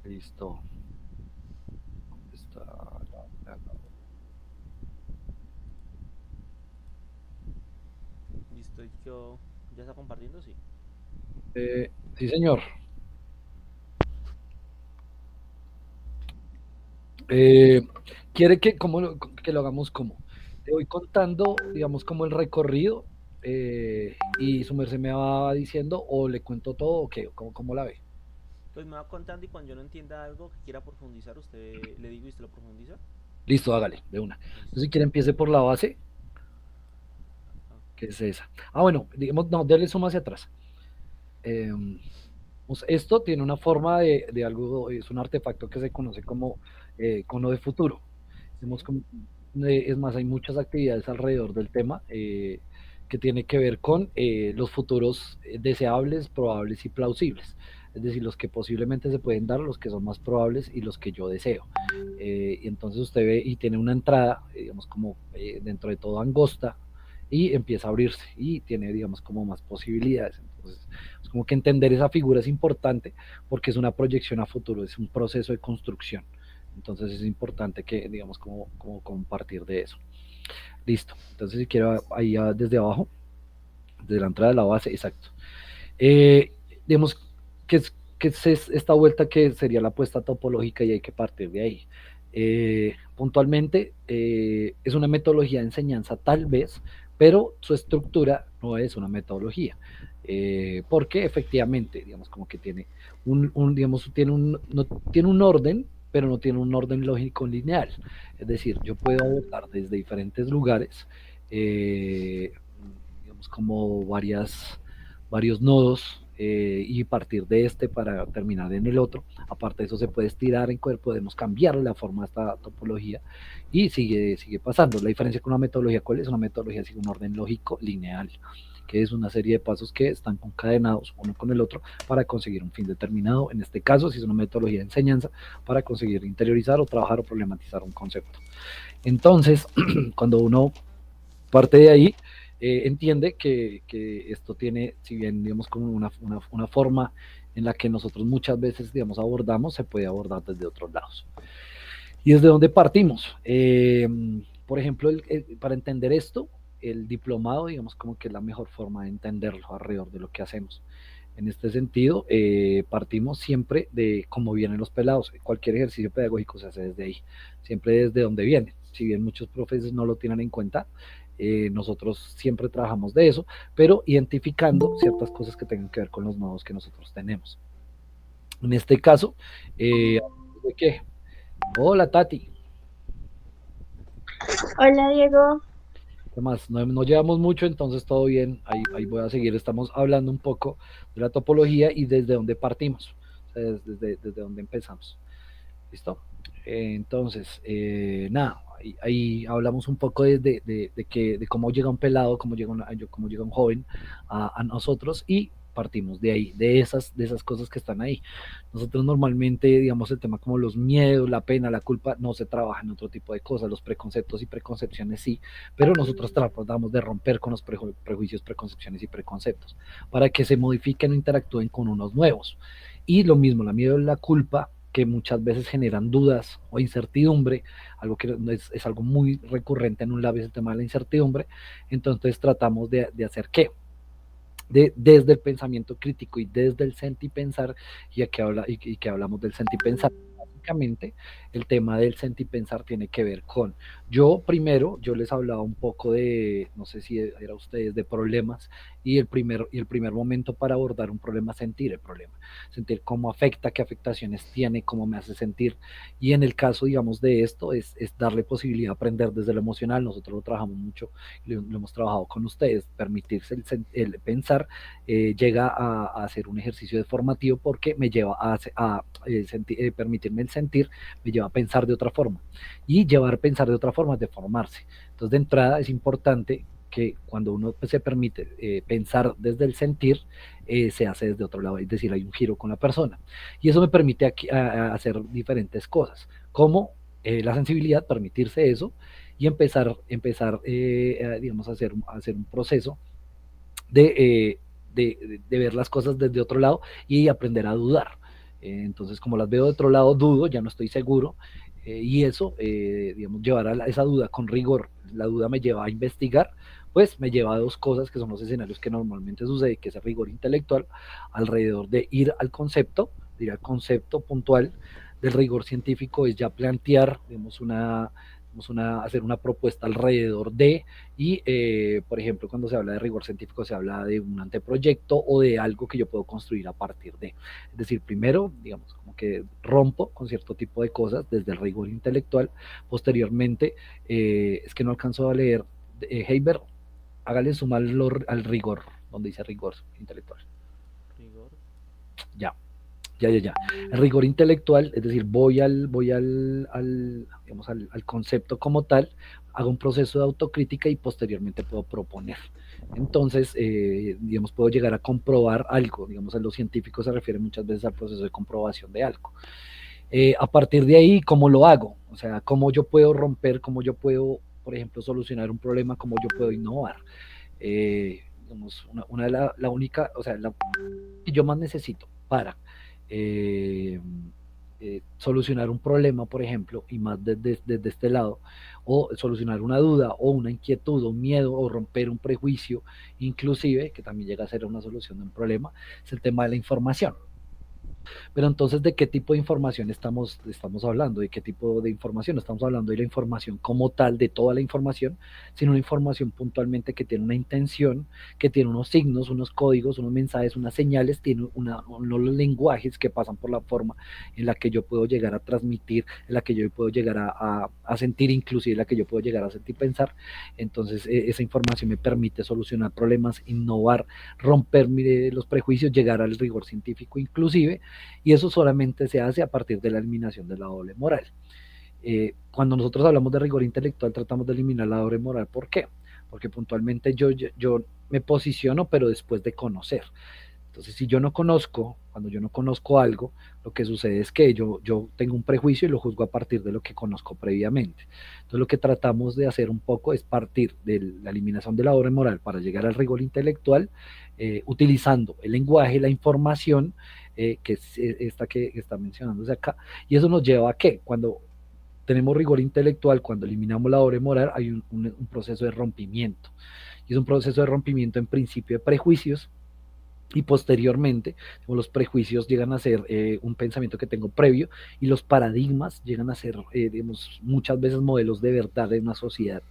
Listo. ¿Dónde está la- Listo, yo. ¿Ya está compartiendo? Sí. sí, señor. Eh, ¿Quiere que lo hagamos como? Te voy contando, digamos, como el recorrido y su merced me va diciendo o le cuento todo o qué, cómo la ve. Pues me va contando y cuando yo no entienda algo que quiera profundizar, usted le digo y usted lo profundiza. Listo, hágale, de una. Entonces, Listo. si quiere, empiece por la base, Ah, que es esa. Ah, bueno, digamos, no, dele suma hacia atrás. Eh, Esto tiene una forma de algo, es un artefacto que se conoce como cono de futuro. Vemos sí. como, es más, hay muchas actividades alrededor del tema que tiene que ver con los futuros deseables, probables y plausibles. Es decir, los que posiblemente se pueden dar, los que son más probables y los que yo deseo. Y entonces usted ve y tiene una entrada, digamos, como dentro de todo angosta y empieza a abrirse y tiene, digamos, como más posibilidades. Entonces, es como que entender esa figura es importante porque es una proyección a futuro, es un proceso de construcción. Entonces es importante que, digamos, como compartir de eso. Listo. Entonces, si quiero, ahí desde abajo, desde la entrada de la base, exacto. Eh, digamos, que es esta vuelta que sería la apuesta topológica y hay que partir de ahí. Puntualmente, es una metodología de enseñanza tal vez, pero su estructura no es una metodología. Porque efectivamente, digamos, como que tiene digamos, no, tiene un orden, pero no tiene un orden lógico lineal. Es decir, yo puedo abordar desde diferentes lugares, eh, digamos, como varios nodos y partir de este para terminar en el otro. Aparte de eso, se puede estirar en cuerpo, podemos cambiar la forma de esta topología y sigue pasando. La diferencia con una metodología, ¿cuál es? Una metodología sigue un orden lógico lineal, que es una serie de pasos que están concadenados uno con el otro para conseguir un fin determinado. En este caso, si es una metodología de enseñanza, para conseguir interiorizar o trabajar o problematizar un concepto. Entonces, cuando uno parte de ahí, entiende que, esto tiene, si bien digamos como una forma en la que nosotros muchas veces digamos abordamos, se puede abordar desde otros lados. ¿Y desde dónde partimos? Por ejemplo, para entender esto, el diplomado, digamos como que es la mejor forma de entenderlo alrededor de lo que hacemos. En este sentido, partimos siempre de cómo vienen los pelados. Cualquier ejercicio pedagógico se hace desde ahí, siempre desde donde viene. Si bien muchos profesores no lo tienen en cuenta, nosotros siempre trabajamos de eso, pero identificando ciertas cosas que tengan que ver con los nodos que nosotros tenemos. En este caso, ¿de qué? Hola Tati, Hola Diego. además no llevamos mucho, entonces todo bien, ahí voy a seguir. Estamos hablando un poco de la topología y desde dónde partimos, o sea, desde dónde empezamos. ¿Listo? Entonces, nada, ahí hablamos un poco de cómo llega un pelado, cómo llega un joven a nosotros y partimos de ahí, de esas cosas que están ahí. Nosotros normalmente, digamos, el tema como los miedos, la pena, la culpa, no se trabaja en otro tipo de cosas, los preconceptos y preconcepciones sí, pero nosotros tratamos de romper con los prejuicios, preconcepciones y preconceptos para que se modifiquen o interactúen con unos nuevos. Y lo mismo, la miedo y la culpa que muchas veces generan dudas o incertidumbre, algo que es algo muy recurrente en un lab es el tema de la incertidumbre, entonces tratamos de hacer qué, desde el pensamiento crítico y desde el sentipensar, y que hablamos del sentipensar, básicamente el tema del sentipensar tiene que ver con, yo les hablaba un poco de, no sé si era ustedes, de problemas, y el primer momento para abordar un problema es sentir el problema, sentir cómo afecta, qué afectaciones tiene, cómo me hace sentir, y en el caso, digamos, de esto, es darle posibilidad a aprender desde lo emocional. Nosotros lo trabajamos mucho, lo hemos trabajado con ustedes, permitirse el pensar, llega a ser un ejercicio de formativo porque me lleva permitirme el sentir, me lleva a pensar de otra forma. Y llevar a pensar de otra forma es de formarse. Entonces, de entrada es importante que cuando uno se permite pensar desde el sentir, se hace desde otro lado, es decir, hay un giro con la persona. Y eso me permite hacer diferentes cosas, como la sensibilidad, permitirse eso y digamos, a hacer un proceso de, de ver las cosas desde otro lado y aprender a dudar. Entonces, como las veo de otro lado, dudo, ya no estoy seguro, y eso, digamos, llevar a esa duda con rigor, la duda me lleva a investigar, pues me lleva a dos cosas que son los escenarios que normalmente sucede, que es el rigor intelectual, alrededor de ir al concepto puntual del rigor científico, es ya plantear, digamos, hacer una propuesta alrededor de, y por ejemplo, cuando se habla de rigor científico se habla de un anteproyecto o de algo que yo puedo construir a partir de. Es decir, primero, digamos, como que rompo con cierto tipo de cosas desde el rigor intelectual, posteriormente, es que no alcanzo a leer, Heiber, hágale suma al rigor, donde dice rigor intelectual. Rigor. Ya, ya. El rigor intelectual, es decir, digamos, al concepto como tal, hago un proceso de autocrítica y posteriormente puedo proponer. Entonces, digamos, puedo llegar a comprobar algo. Digamos, a los científicos se refiere muchas veces al proceso de comprobación de algo. A partir de ahí, ¿cómo lo hago? O sea, ¿cómo yo puedo romper, cómo yo puedo, por ejemplo, solucionar un problema, cómo yo puedo innovar? Digamos, una de la única, o sea, la que yo más necesito para eh, solucionar un problema, por ejemplo, y más desde este lado, o solucionar una duda, o una inquietud, o un miedo, o romper un prejuicio, inclusive, que también llega a ser una solución de un problema, es el tema de la información. Pero entonces, ¿de qué tipo de información estamos hablando? ¿De qué tipo de información? Estamos hablando de la información como tal, de toda la información, sino una información puntualmente que tiene una intención, que tiene unos signos, unos códigos, unos mensajes, unas señales, tiene unos lenguajes que pasan por la forma en la que yo puedo llegar a transmitir, en la que yo puedo llegar a sentir, inclusive en la que yo puedo llegar a sentir pensar. Entonces, esa información me permite solucionar problemas, innovar, romper los prejuicios, llegar al rigor científico inclusive, y eso solamente se hace a partir de la eliminación de la doble moral. Cuando nosotros hablamos de rigor intelectual, tratamos de eliminar la doble moral. ¿Por qué? Porque puntualmente yo me posiciono, pero después de conocer. Entonces, si yo no conozco, cuando yo no conozco algo, lo que sucede es que yo tengo un prejuicio y lo juzgo a partir de lo que conozco previamente. Entonces, lo que tratamos de hacer un poco es partir de la eliminación de la doble moral para llegar al rigor intelectual, utilizando el lenguaje, la información, que es esta que está mencionándose acá, y eso nos lleva a que cuando tenemos rigor intelectual, cuando eliminamos la doble moral, hay un proceso de rompimiento, y es un proceso de rompimiento en principio de prejuicios, y posteriormente los prejuicios llegan a ser un pensamiento que tengo previo, y los paradigmas llegan a ser, digamos, muchas veces modelos de verdad en una sociedad,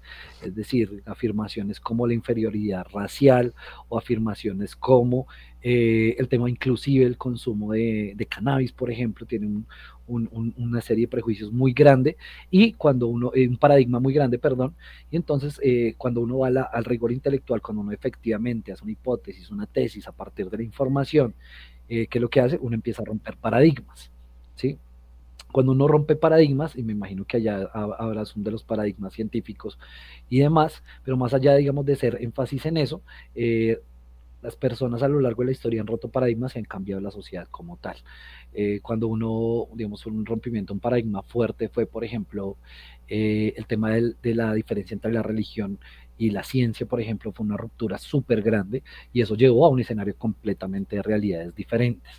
es decir, afirmaciones como la inferioridad racial, o afirmaciones como el tema inclusive el consumo de cannabis, por ejemplo, tiene una serie de prejuicios muy grande, y cuando uno, un paradigma muy grande, perdón, y entonces cuando uno va al rigor intelectual, cuando uno efectivamente hace una hipótesis, una tesis a partir de la información, ¿qué es lo que hace? Uno empieza a romper paradigmas, ¿sí? Cuando uno rompe paradigmas, y me imagino que allá habrá un de los paradigmas científicos y demás, pero más allá, digamos, de ser énfasis en eso, las personas a lo largo de la historia han roto paradigmas y han cambiado la sociedad como tal. Cuando uno, digamos, un rompimiento, un paradigma fuerte fue, por ejemplo, el tema de la diferencia entre la religión y la ciencia, por ejemplo, fue una ruptura súper grande, y eso llevó a un escenario completamente de realidades diferentes.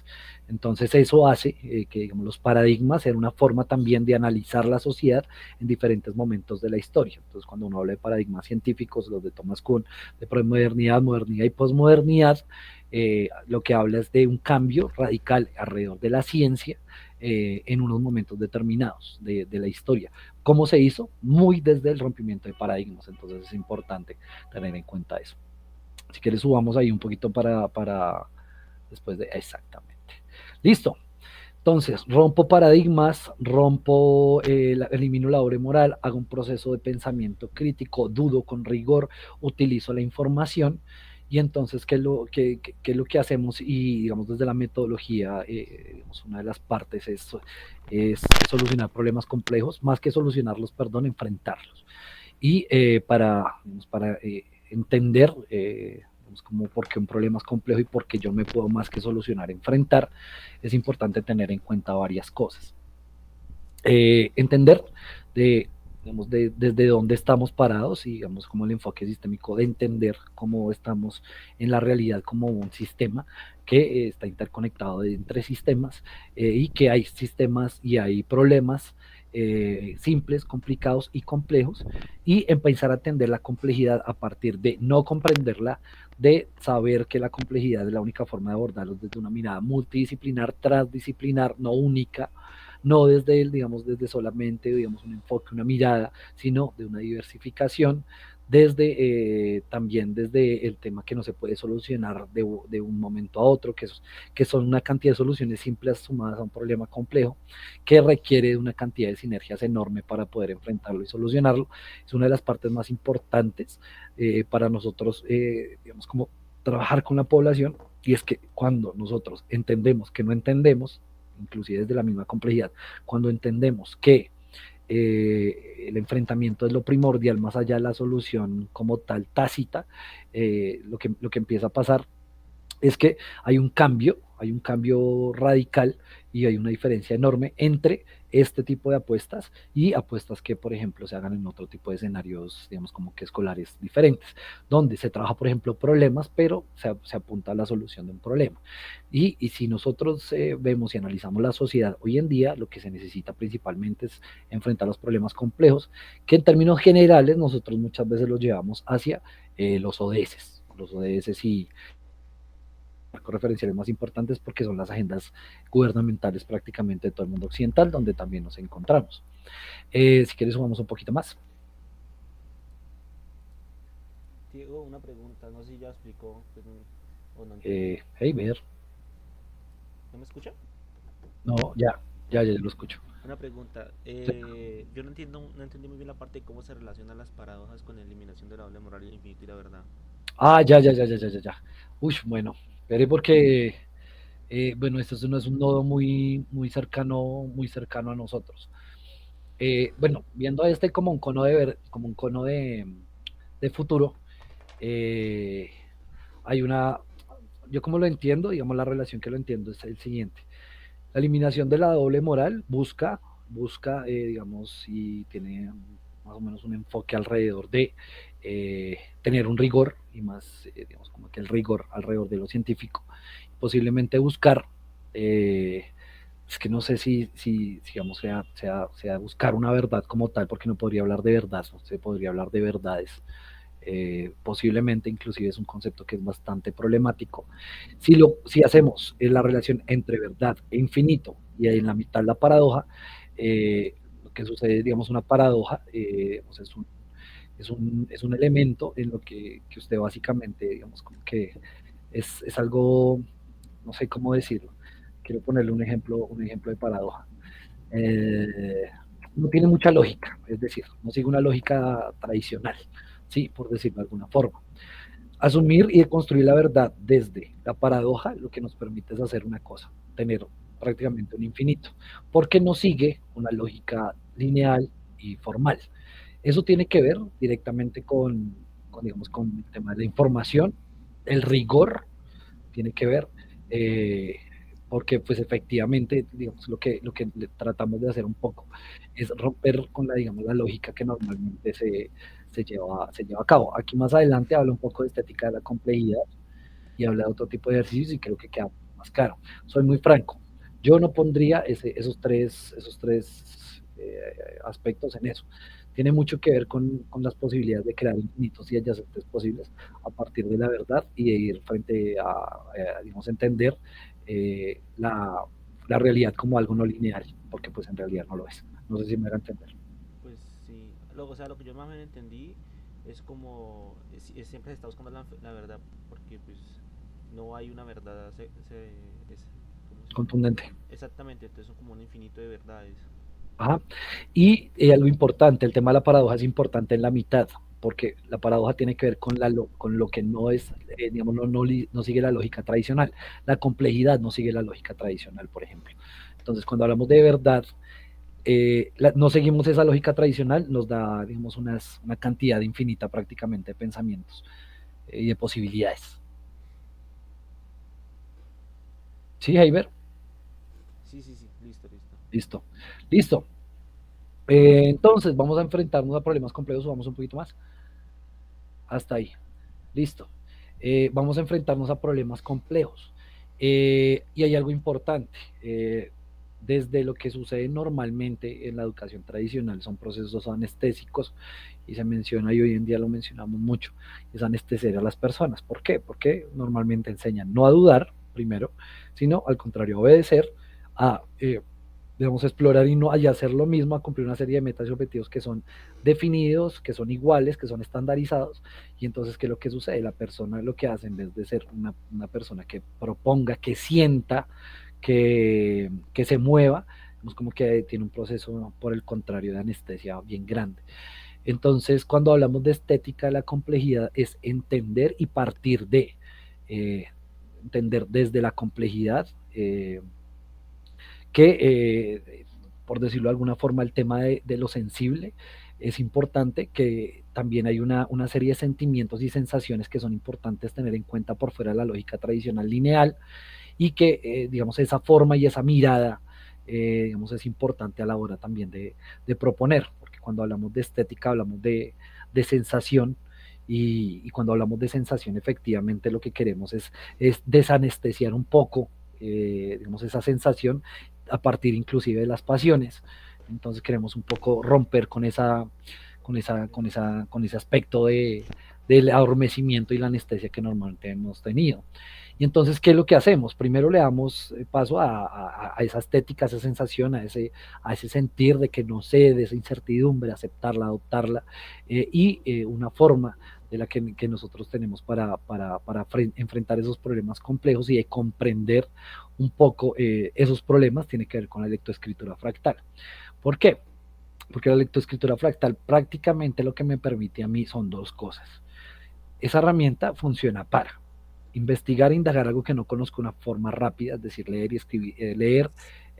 Entonces eso hace que, digamos, los paradigmas sean una forma también de analizar la sociedad en diferentes momentos de la historia. Entonces, cuando uno habla de paradigmas científicos, los de Thomas Kuhn, de premodernidad, modernidad y posmodernidad, lo que habla es de un cambio radical alrededor de la ciencia en unos momentos determinados de la historia. ¿Cómo se hizo? Muy desde el rompimiento de paradigmas, entonces es importante tener en cuenta eso. Si quieres subamos ahí un poquito para después de exactamente. Listo. Entonces, rompo paradigmas, elimino la doble moral, hago un proceso de pensamiento crítico, dudo con rigor, utilizo la información, y entonces, ¿qué es lo que hacemos? Y digamos, desde la metodología, digamos, una de las partes es solucionar problemas complejos, más que solucionarlos, perdón, enfrentarlos. Y para entender como por qué un problema es complejo y por qué yo me puedo más que solucionar, enfrentar, es importante tener en cuenta varias cosas. Entender de digamos, desde dónde estamos parados y, digamos, como el enfoque sistémico de entender cómo estamos en la realidad como un sistema que está interconectado entre sistemas y que hay sistemas y hay problemas simples, complicados y complejos, y empezar a atender la complejidad a partir de no comprenderla, de saber que la complejidad es la única forma de abordarlos desde una mirada multidisciplinar, transdisciplinar, no única, no desde el, digamos, desde solamente, digamos, un enfoque, una mirada, sino de una diversificación, desde también desde el tema que no se puede solucionar de un momento a otro, que son una cantidad de soluciones simples sumadas a un problema complejo, que requiere de una cantidad de sinergias enorme para poder enfrentarlo y solucionarlo. Es una de las partes más importantes para nosotros, digamos, como trabajar con la población, y es que cuando nosotros entendemos que no entendemos, inclusive desde la misma complejidad, cuando entendemos que el enfrentamiento es lo primordial más allá de la solución como tal tácita, lo que empieza a pasar es que hay un cambio radical y hay una diferencia enorme entre este tipo de apuestas y apuestas que, por ejemplo, se hagan en otro tipo de escenarios, digamos, como que escolares diferentes, donde se trabaja, por ejemplo, problemas, pero se apunta a la solución de un problema. Y si nosotros vemos y analizamos la sociedad hoy en día, lo que se necesita principalmente es enfrentar los problemas complejos, que en términos generales nosotros muchas veces los llevamos hacia los ODS y marcos referenciales más importantes porque son las agendas gubernamentales prácticamente de todo el mundo occidental, donde también nos encontramos. Si quieres, sumamos un poquito más. Diego, una pregunta, no sé si ya explicó pues, o no entendí. Hey, ver. ¿No me escucha? No, ya lo escucho. Una pregunta, Sí. yo no entiendo, no entendí muy bien la parte de cómo se relacionan las paradojas con la eliminación de la doble moral y el infinito y la verdad. Ya. Uy, bueno, veré porque, bueno, esto no es un nodo muy cercano a nosotros. Bueno, viendo este como un cono como un cono de futuro, eh, hay una, yo como lo entiendo, digamos, la relación que lo entiendo es el siguiente. La eliminación de la doble moral busca digamos, y tiene más o menos un enfoque alrededor de tener un rigor, y más, digamos, como que el rigor alrededor de lo científico, posiblemente buscar, es que no sé si digamos, sea buscar una verdad como tal, porque no podría hablar de verdad, no se podría hablar de verdades, posiblemente inclusive es un concepto que es bastante problemático. Si hacemos la relación entre verdad e infinito y en la mitad la paradoja, lo que sucede, digamos, una paradoja, pues es un elemento en lo que usted básicamente, digamos, como que es algo, no sé cómo decirlo, quiero ponerle un ejemplo de paradoja. Eh, no tiene mucha lógica, es decir, no sigue una lógica tradicional, sí, por decirlo de alguna forma. Asumir y construir la verdad desde la paradoja lo que nos permite es hacer una cosa, tener prácticamente un infinito, porque no sigue una lógica lineal y formal. Eso tiene que ver directamente digamos, con el tema de la información, el rigor tiene que ver, eh, porque pues efectivamente, digamos, lo que tratamos de hacer un poco es romper con la, digamos, la lógica que normalmente se lleva a cabo. Aquí más adelante habla un poco de estética de la complejidad y habla de otro tipo de ejercicios y creo que queda más claro. Soy muy franco, yo no pondría esos tres aspectos en eso. Tiene mucho que ver con las posibilidades de crear infinitos y adyacentes posibles a partir de la verdad y de ir frente a digamos, entender la realidad como algo no lineal, porque pues en realidad no lo es. No sé si me va a entender. Pues sí, o sea, lo que yo más o menos entendí es como siempre se está buscando la verdad porque pues no hay una verdad ¿cómo se llama? Contundente. Exactamente, entonces son como un infinito de verdades. Ajá. Y algo importante, el tema de la paradoja es importante en la mitad, porque la paradoja tiene que ver con lo que no es, digamos, no sigue la lógica tradicional. La complejidad no sigue la lógica tradicional, por ejemplo. Entonces, cuando hablamos de verdad, no seguimos esa lógica tradicional, nos da, digamos, una cantidad infinita prácticamente de pensamientos y de posibilidades. ¿Sí, Heiber? Sí, sí, sí, listo, listo. Listo. Listo. Entonces, vamos a enfrentarnos a problemas complejos, vamos un poquito más. Hasta ahí. Listo. Vamos a enfrentarnos a problemas complejos. Y hay algo importante. Desde lo que sucede normalmente en la educación tradicional son procesos anestésicos y se menciona y hoy en día lo mencionamos mucho, es anestesiar a las personas. ¿Por qué? Porque normalmente enseñan no a dudar primero, sino al contrario a obedecer, a debemos explorar y no y hacer lo mismo, a cumplir una serie de metas y objetivos que son definidos, que son iguales, que son estandarizados, y entonces, ¿qué es lo que sucede? La persona lo que hace, en vez de ser una persona que proponga, que sienta, que se mueva, es como que tiene un proceso, por el contrario, de anestesia bien grande. Entonces, cuando hablamos de estética de la complejidad, es entender y partir de, eh, entender desde la complejidad, que, por decirlo de alguna forma, el tema de lo sensible es importante, que también hay una serie de sentimientos y sensaciones que son importantes tener en cuenta por fuera de la lógica tradicional lineal, y que, digamos, esa forma y esa mirada, digamos, es importante a la hora también de proponer, porque cuando hablamos de estética hablamos de sensación, y cuando hablamos de sensación, efectivamente lo que queremos es desanestesiar un poco, digamos, esa sensación a partir inclusive de las pasiones. Entonces queremos un poco romper con ese aspecto del adormecimiento y la anestesia que normalmente hemos tenido. Y entonces, ¿qué es lo que hacemos? Primero le damos paso a esa estética, a esa sensación, a ese sentir de que no sé, de esa incertidumbre, aceptarla, adoptarla, y una forma de la que nosotros tenemos para enfrentar esos problemas complejos y de comprender un poco esos problemas, tiene que ver con la lectoescritura fractal. ¿Por qué? Porque la lectoescritura fractal prácticamente lo que me permite a mí son dos cosas. Esa herramienta funciona para investigar e indagar algo que no conozco de una forma rápida, es decir, leer y escribir, leer,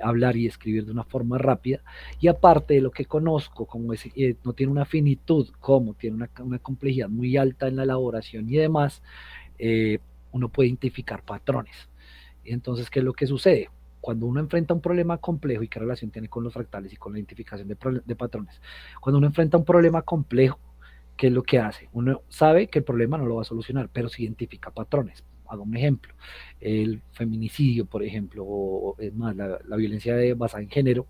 hablar y escribir de una forma rápida, y aparte de lo que conozco, como es, no tiene una finitud, como tiene una complejidad muy alta en la elaboración y demás, eh, uno puede identificar patrones. Entonces, ¿qué es lo que sucede? Cuando uno enfrenta un problema complejo, y qué relación tiene con los fractales y con la identificación de patrones, cuando uno enfrenta un problema complejo, ¿qué es lo que hace? Uno sabe que el problema no lo va a solucionar, pero se identifica patrones. Hago un ejemplo, el feminicidio, por ejemplo, o es más, la violencia basada en género,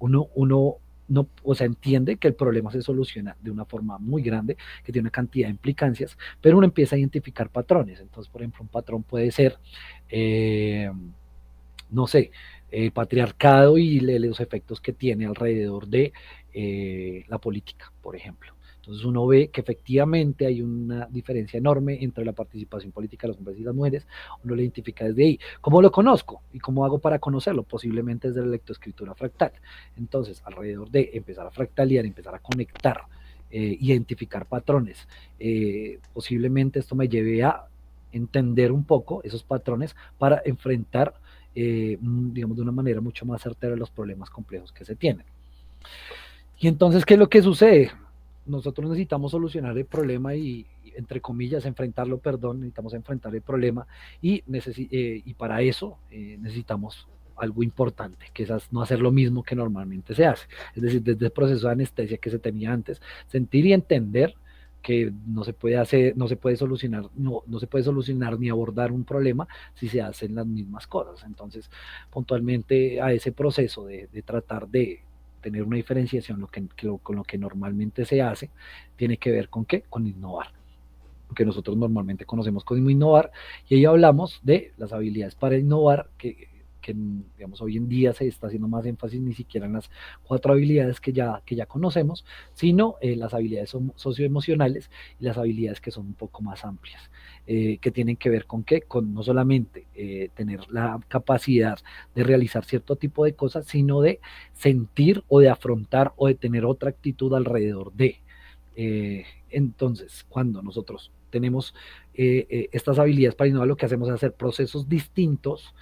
uno no, o sea, entiende que el problema se soluciona de una forma muy grande, que tiene una cantidad de implicancias, pero uno empieza a identificar patrones. Entonces, por ejemplo, un patrón puede ser, eh, no sé, el patriarcado y los efectos que tiene alrededor de la política, por ejemplo. Entonces uno ve que efectivamente hay una diferencia enorme entre la participación política de los hombres y las mujeres, uno lo identifica desde ahí. ¿Cómo lo conozco? ¿Y cómo hago para conocerlo? Posiblemente desde la lectoescritura fractal. Entonces, alrededor de empezar a fractalear, empezar a conectar, identificar patrones, posiblemente esto me lleve a entender un poco esos patrones para enfrentar, digamos, de una manera mucho más certera los problemas complejos que se tienen. Y entonces, ¿qué es lo que sucede? Nosotros necesitamos solucionar el problema y entre comillas, enfrentarlo, perdón, necesitamos enfrentar el problema, y para eso necesitamos algo importante, que es no hacer lo mismo que normalmente se hace. Es decir, desde el proceso de anestesia que se tenía antes, sentir y entender que no se puede hacer, no se puede solucionar, no se puede solucionar ni abordar un problema si se hacen las mismas cosas. Entonces, puntualmente a ese proceso de tratar de tener una diferenciación con lo que normalmente se hace, tiene que ver con qué, con innovar, que nosotros normalmente conocemos como innovar, y ahí hablamos de las habilidades para innovar, que digamos, hoy en día se está haciendo más énfasis ni siquiera en las 4 habilidades que ya conocemos, sino las habilidades socioemocionales y las habilidades que son un poco más amplias, que tienen que ver con qué, con no solamente tener la capacidad de realizar cierto tipo de cosas, sino de sentir o de afrontar o de tener otra actitud alrededor de. Entonces, cuando nosotros tenemos estas habilidades para innovar lo que hacemos es hacer procesos distintos.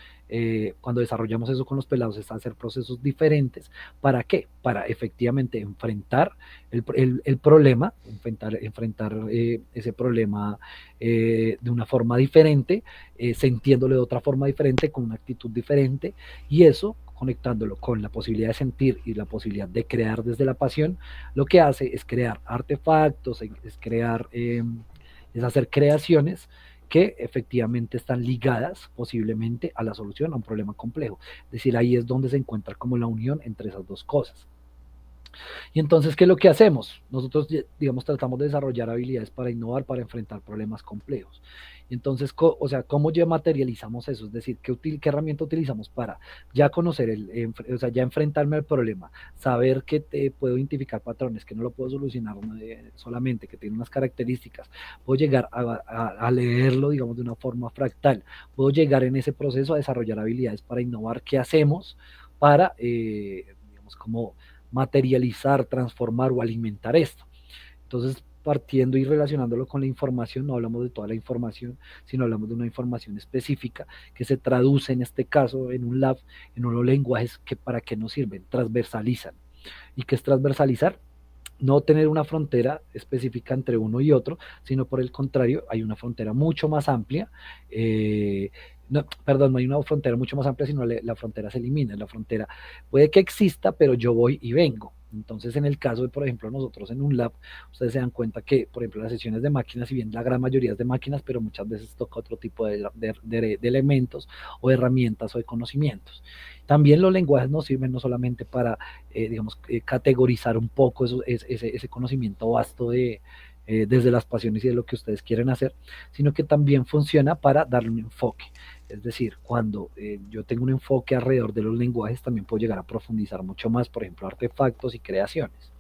Cuando desarrollamos eso con los pelados es hacer procesos diferentes. ¿Para qué? Para efectivamente enfrentar el problema, enfrentar ese problema de una forma diferente, sintiéndolo de otra forma diferente, con una actitud diferente, y eso conectándolo con la posibilidad de sentir y la posibilidad de crear desde la pasión, lo que hace es crear artefactos, es crear, es hacer creaciones que efectivamente están ligadas posiblemente a la solución a un problema complejo. Es decir, ahí es donde se encuentra como la unión entre esas dos cosas. Y entonces, ¿qué es lo que hacemos? Nosotros, digamos, tratamos de desarrollar habilidades para innovar, para enfrentar problemas complejos. Y entonces, o sea, ¿cómo ya materializamos eso? Es decir, ¿qué herramienta utilizamos para ya conocer, o sea, ya enfrentarme al problema, saber que te puedo identificar patrones, que no lo puedo solucionar solamente, que tiene unas características, puedo llegar a leerlo, digamos, de una forma fractal, puedo llegar en ese proceso a desarrollar habilidades para innovar? ¿Qué hacemos para, digamos, como materializar, transformar o alimentar esto? Entonces, partiendo y relacionándolo con la información, no hablamos de toda la información, sino hablamos de una información específica que se traduce en este caso en un lab, en unos lenguajes que para qué nos sirven, transversalizan. ¿Y qué es transversalizar? No tener una frontera específica entre uno y otro, sino por el contrario, hay una frontera mucho más amplia. No, perdón, no hay una frontera mucho más amplia, sino la frontera se elimina. La frontera puede que exista, pero yo voy y vengo. Entonces, en el caso de, por ejemplo, nosotros en un lab, ustedes se dan cuenta que, por ejemplo, las sesiones de máquinas, si bien la gran mayoría es de máquinas, pero muchas veces toca otro tipo de elementos o herramientas o de conocimientos. También los lenguajes nos sirven no solamente para, digamos, categorizar un poco ese conocimiento vasto desde las pasiones y de lo que ustedes quieren hacer, sino que también funciona para darle un enfoque. Es decir, cuando yo tengo un enfoque alrededor de los lenguajes, también puedo llegar a profundizar mucho más, por ejemplo, artefactos y creaciones.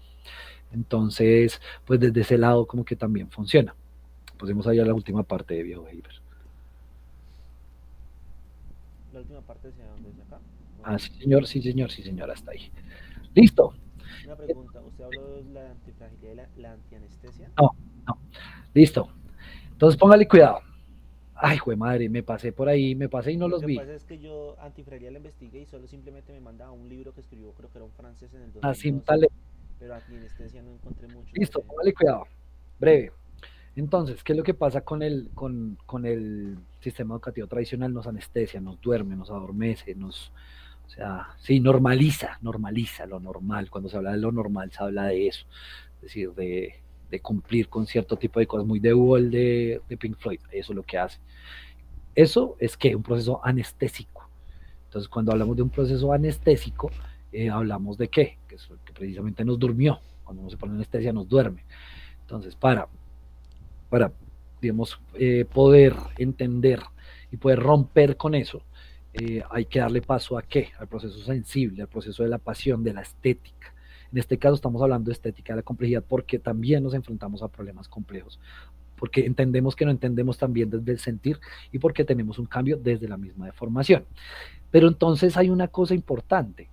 Entonces, pues desde ese lado como que también funciona. Pasemos allá a la última parte de BioBehavior. La última parte hacia dónde es acá. Ah, Bueno, sí, señor, sí, señor, sí, señor, hasta ahí. Listo. una pregunta. ¿Usted habló de la antifragilidad y la antianestesia? No, no, listo. Entonces póngale cuidado. Ay, jue madre, me pasé por ahí, me pasé y no Lo los que vi. pasa es que yo antifragilidad la investigué y solo simplemente me mandaba un libro que escribió, creo que era un francés en el Así 2012, tal. pero antianestesia no encontré mucho Listo, sobre... póngale cuidado. Breve. Entonces, ¿qué es lo que pasa con el sistema educativo tradicional? Nos anestesia, nos duerme, nos adormece, o sea, sí, normaliza lo normal. Cuando se habla de lo normal, se habla de eso. Es decir, de cumplir con cierto tipo de cosas, muy de Wall de Pink Floyd. Eso es lo que hace. Eso es que un proceso anestésico. Entonces, cuando hablamos de un proceso anestésico, hablamos de qué? Que precisamente nos durmió. Cuando uno se pone anestesia, nos duerme. Entonces, para digamos, poder entender y poder romper con eso, hay que darle paso a qué? Al proceso sensible, al proceso de la pasión, de la estética. En este caso estamos hablando de estética de la complejidad porque también nos enfrentamos a problemas complejos, porque entendemos que no entendemos también desde el sentir y porque tenemos un cambio desde la misma deformación. Pero entonces hay una cosa importante.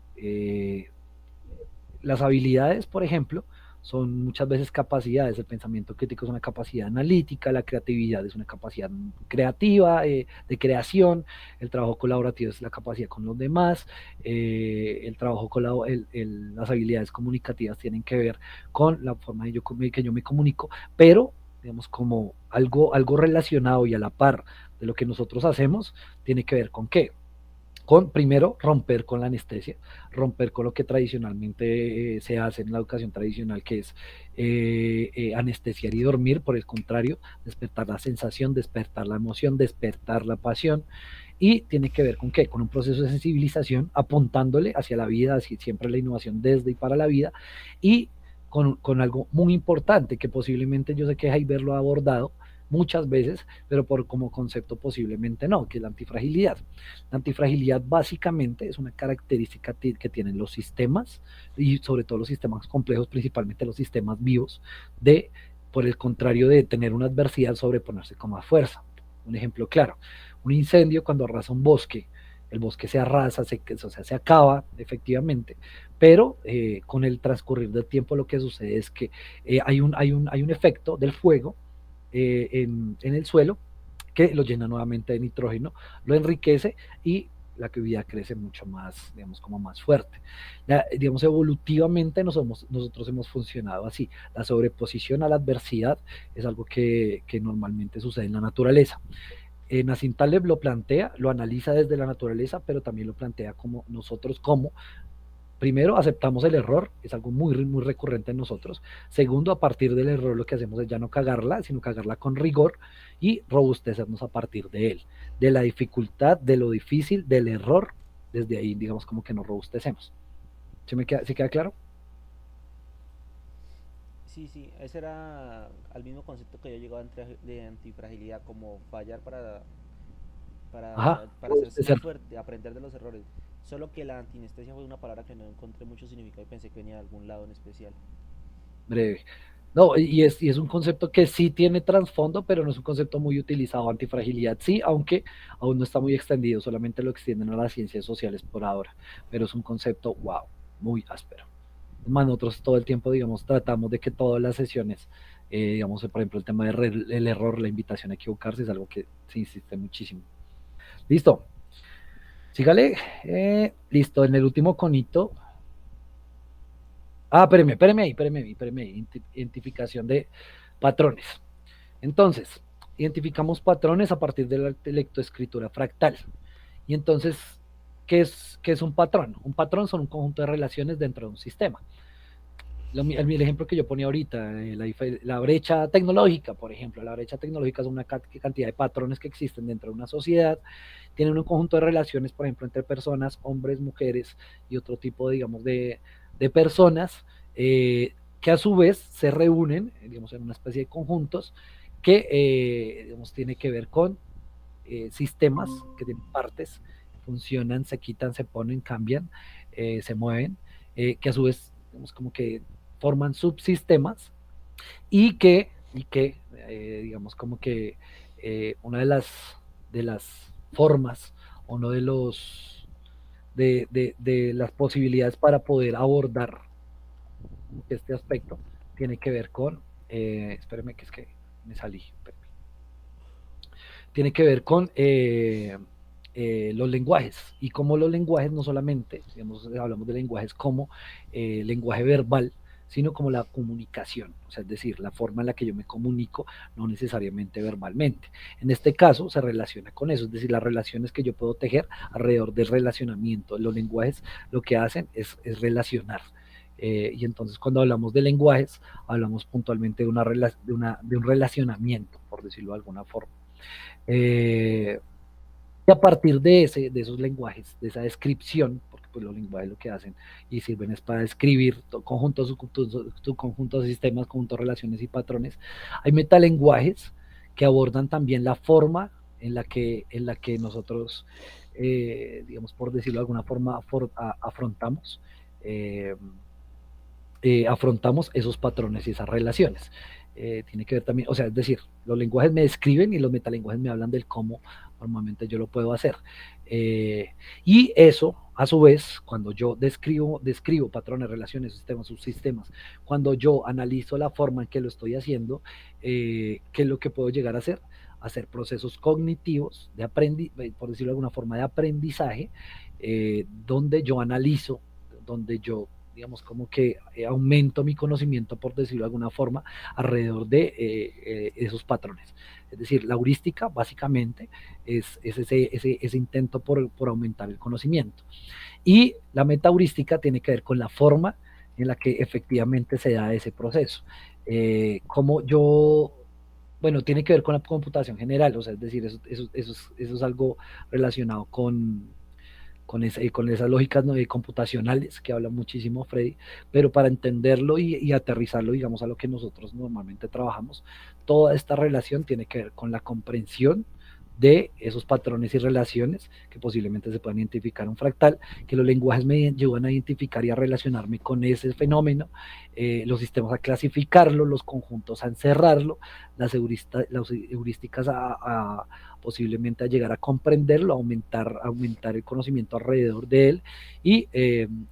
Las habilidades, por ejemplo, son muchas veces capacidades. El pensamiento crítico es una capacidad analítica, la creatividad es una capacidad creativa, de creación, el trabajo colaborativo es la capacidad con los demás, el trabajo las habilidades comunicativas tienen que ver con la forma que yo me comunico, pero digamos como algo relacionado y a la par de lo que nosotros hacemos, tiene que ver con qué, con primero romper con la anestesia, romper con lo que tradicionalmente se hace en la educación tradicional, que es anestesiar y dormir. Por el contrario, despertar la sensación, despertar la emoción, despertar la pasión. Y tiene que ver con qué, con un proceso de sensibilización apuntándole hacia la vida, hacia siempre la innovación desde y para la vida, y con algo muy importante que posiblemente yo sé que Heiber lo ha abordado muchas veces, pero como concepto posiblemente no, que es la antifragilidad. La antifragilidad básicamente es una característica que tienen los sistemas, y sobre todo los sistemas complejos, principalmente los sistemas vivos, de, por el contrario de tener una adversidad, sobreponerse con más fuerza. Un ejemplo claro, un incendio cuando arrasa un bosque, el bosque se arrasa, o sea, se acaba efectivamente, pero con el transcurrir del tiempo lo que sucede es que hay un efecto del fuego en el suelo, que lo llena nuevamente de nitrógeno, lo enriquece y la vida crece mucho más, digamos, como más fuerte. Digamos, evolutivamente nosotros hemos funcionado así. La sobreposición a la adversidad es algo que normalmente sucede en la naturaleza. Nassim Taleb lo plantea, lo analiza desde la naturaleza, pero también lo plantea como nosotros, como primero aceptamos el error, es algo muy recurrente en nosotros. Segundo, a partir del error lo que hacemos es ya no cagarla, sino cagarla con rigor y robustecernos a partir de él, de la dificultad, de lo difícil, del error. Desde ahí, digamos, como que nos robustecemos. ¿Sí queda claro? Sí, sí, ese era al mismo concepto que yo llegaba de antifragilidad, como fallar Ajá, para hacerse más robustecer. fuerte, aprender de los errores. Solo que la antinestesia fue una palabra que no encontré mucho significado y pensé que venía de algún lado en especial. Breve. No, y es un concepto que sí tiene trasfondo, pero no es un concepto muy utilizado. Antifragilidad sí, aunque aún no está muy extendido, solamente lo extienden a las ciencias sociales por ahora, pero es un concepto, wow, muy áspero. Es más, nosotros todo el tiempo, digamos, tratamos de que todas las sesiones, digamos, por ejemplo, el tema del error, la invitación a equivocarse, es algo que se insiste muchísimo. Listo, sígale. Listo, en el último conito. Ah, espéreme ahí. Identificación de patrones. Entonces, identificamos patrones a partir de la lectoescritura fractal. Y entonces, ¿qué es un patrón? Un patrón son un conjunto de relaciones dentro de un sistema. El ejemplo que yo ponía ahorita, la brecha tecnológica, por ejemplo, la brecha tecnológica es una cantidad de patrones que existen dentro de una sociedad, tienen un conjunto de relaciones, por ejemplo, entre personas, hombres, mujeres y otro tipo, digamos, de personas, que a su vez se reúnen, digamos, en una especie de conjuntos que, digamos, tiene que ver con sistemas que tienen partes, funcionan, se quitan, se ponen, cambian, se mueven, que a su vez, digamos, como que forman subsistemas y que digamos, como que una de las formas, uno de las posibilidades para poder abordar este aspecto tiene que ver con, espérenme que es que me salí, espérenme, tiene que ver con los lenguajes y cómo los lenguajes no solamente, digamos, hablamos de lenguajes como lenguaje verbal, sino como la comunicación, o sea, es decir, la forma en la que yo me comunico, no necesariamente verbalmente. En este caso se relaciona con eso, es decir, las relaciones que yo puedo tejer alrededor del relacionamiento. Los lenguajes lo que hacen es relacionar. Y entonces cuando hablamos de lenguajes, hablamos puntualmente de un relacionamiento, por decirlo de alguna forma. Eh, y a partir de esos lenguajes, de esa descripción, porque pues los lenguajes lo que hacen y sirven es para describir conjuntos, conjuntos de sistemas, conjuntos de relaciones y patrones, hay metalenguajes que abordan también la forma en la que nosotros, digamos, por decirlo de alguna forma, afrontamos, eh, afrontamos esos patrones y esas relaciones. Tiene que ver también, o sea, es decir, los lenguajes me describen y los metalenguajes me hablan del cómo normalmente yo lo puedo hacer. Eh, y eso, a su vez, cuando yo describo patrones, relaciones, sistemas, subsistemas, cuando yo analizo la forma en que lo estoy haciendo, ¿qué es lo que puedo llegar a hacer? Hacer procesos cognitivos, por decirlo de alguna forma, de aprendizaje, donde yo analizo, donde yo digamos, como que aumento mi conocimiento, por decirlo de alguna forma, alrededor de esos patrones. Es decir, la heurística básicamente es ese intento por aumentar el conocimiento. Y la metaheurística tiene que ver con la forma en la que efectivamente se da ese proceso. Como yo bueno, tiene que ver con la computación general, o sea, es decir, eso es algo relacionado con esas lógicas, ¿no?, computacionales que habla muchísimo Freddy, pero para entenderlo y aterrizarlo, digamos, a lo que nosotros normalmente trabajamos, toda esta relación tiene que ver con la comprensión de esos patrones y relaciones que posiblemente se puedan identificar en un fractal, que los lenguajes me ayudan a identificar y a relacionarme con ese fenómeno, los sistemas a clasificarlo, los conjuntos a encerrarlo, las heurísticas posiblemente a llegar a comprenderlo, aumentar el conocimiento alrededor de él y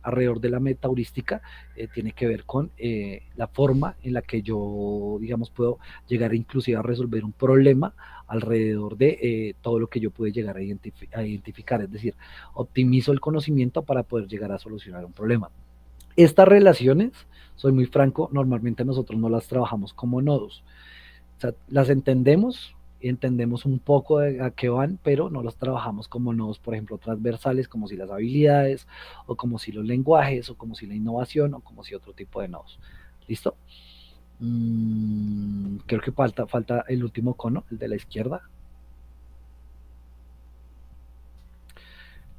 alrededor de la metaheurística tiene que ver con la forma en la que yo, digamos, puedo llegar inclusive a resolver un problema alrededor de todo lo que yo pude llegar a identificar, es decir, optimizo el conocimiento para poder llegar a solucionar un problema. Estas relaciones, soy muy franco, normalmente nosotros no las trabajamos como nodos. O sea, las entendemos y entendemos un poco de a qué van, pero no las trabajamos como nodos, por ejemplo, transversales, como si las habilidades, o como si los lenguajes, o como si la innovación, o como si otro tipo de nodos. ¿Listo? Creo que falta el último cono, el de la izquierda.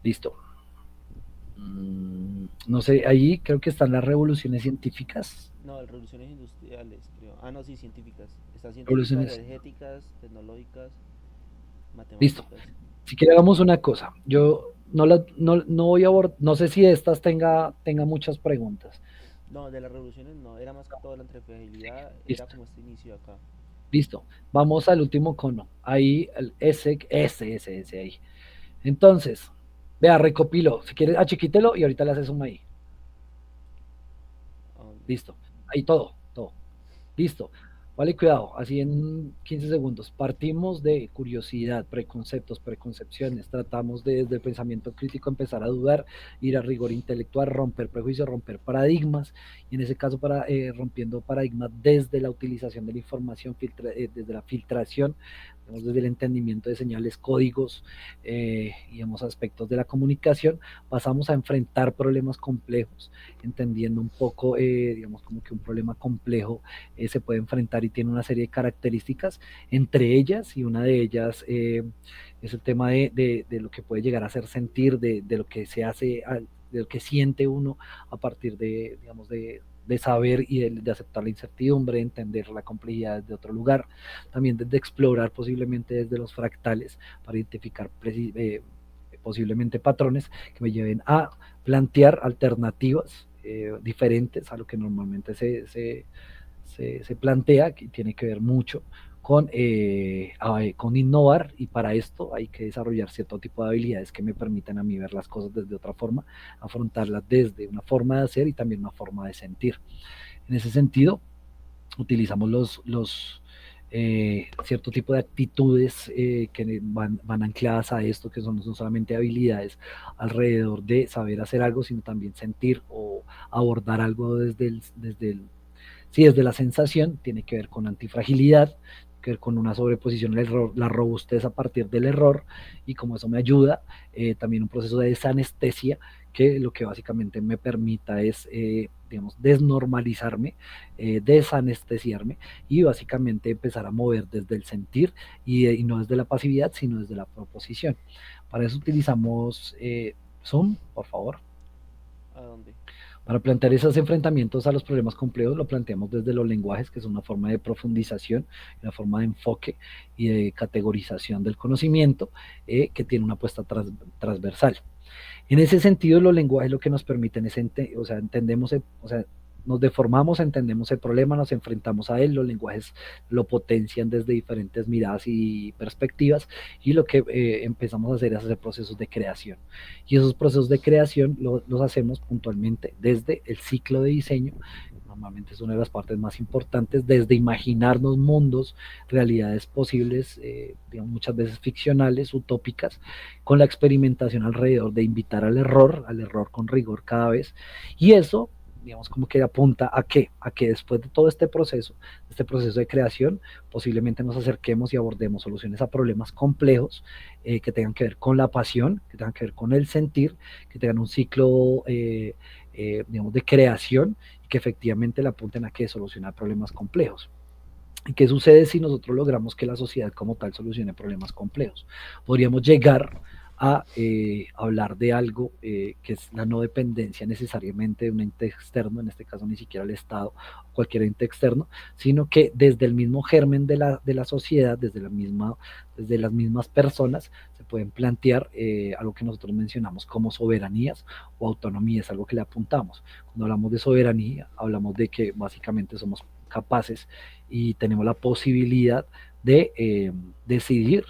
Listo. No sé, ahí creo que están las revoluciones científicas. No, revoluciones industriales, creo. Ah, no, sí, científicas. Están científicas, Revoluciones. energéticas, tecnológicas, Listo. matemáticas. Si quiere hagamos una cosa. Yo no voy a abordar, no sé si estas tenga muchas preguntas. No, de las revoluciones no, era más que todo la entrefragilidad, era Listo. como este inicio acá. Listo. Vamos al último cono. Ahí, el S, ahí. Entonces, vea, recopilo. Si quieres, achiquítelo y ahorita le haces un ahí. ¿A dónde? Listo. Ahí todo. Listo. Vale, cuidado, así en 15 segundos. Partimos de curiosidad, preconceptos, preconcepciones. Tratamos de, desde el pensamiento crítico empezar a dudar, ir a rigor intelectual, romper prejuicios, romper paradigmas. Y en ese caso, rompiendo paradigmas desde la utilización de la información, desde la filtración, desde el entendimiento de señales, códigos, digamos, aspectos de la comunicación, pasamos a enfrentar problemas complejos, entendiendo un poco, digamos, como que un problema complejo se puede enfrentar y tiene una serie de características, entre ellas, y una de ellas es el tema de lo que puede llegar a hacer sentir, de lo que se hace, de lo que siente uno a partir de, digamos, de saber y de aceptar la incertidumbre, de entender la complejidad de otro lugar, también de explorar posiblemente desde los fractales para identificar posiblemente patrones que me lleven a plantear alternativas diferentes a lo que normalmente se plantea, que tiene que ver mucho con innovar, y para esto hay que desarrollar cierto tipo de habilidades que me permitan a mí ver las cosas desde otra forma, afrontarlas desde una forma de hacer y también una forma de sentir. En ese sentido, utilizamos cierto tipo de actitudes que van ancladas a esto, que son no solamente habilidades alrededor de saber hacer algo, sino también sentir o abordar algo sí, desde la sensación. Tiene que ver con antifragilidad, que ver con una sobreposición al error, la robustez a partir del error, y como eso me ayuda, también un proceso de desanestesia, que lo que básicamente me permita es, digamos, desnormalizarme, desanestesiarme, y básicamente empezar a mover desde el sentir y no desde la pasividad, sino desde la proposición. Para eso utilizamos Zoom, por favor. ¿A dónde? Para plantear esos enfrentamientos a los problemas complejos lo planteamos desde los lenguajes, que es una forma de profundización, una forma de enfoque y de categorización del conocimiento, que tiene una apuesta transversal. En ese sentido, los lenguajes lo que nos permiten es, o sea, entendemos, o sea, nos deformamos, entendemos el problema, nos enfrentamos a él, los lenguajes lo potencian desde diferentes miradas y perspectivas, y lo que empezamos a hacer es hacer procesos de creación. Y esos procesos de creación los hacemos puntualmente desde el ciclo de diseño. Normalmente es una de las partes más importantes, desde imaginarnos mundos, realidades posibles, digamos, muchas veces ficcionales, utópicas, con la experimentación alrededor de invitar al error con rigor cada vez. Y eso, digamos, como que apunta a que después de todo este proceso de creación, posiblemente nos acerquemos y abordemos soluciones a problemas complejos, que tengan que ver con la pasión, que tengan que ver con el sentir, que tengan un ciclo, digamos, de creación, y que efectivamente le apunten a que solucionar problemas complejos. ¿Y qué sucede si nosotros logramos que la sociedad como tal solucione problemas complejos? Podríamos llegar a hablar de algo que es la no dependencia necesariamente de un ente externo, en este caso ni siquiera el Estado o cualquier ente externo, sino que desde el mismo germen de la sociedad, desde las mismas personas, se pueden plantear algo que nosotros mencionamos como soberanías o autonomías, algo que le apuntamos. Cuando hablamos de soberanía, hablamos de que básicamente somos capaces y tenemos la posibilidad de decidir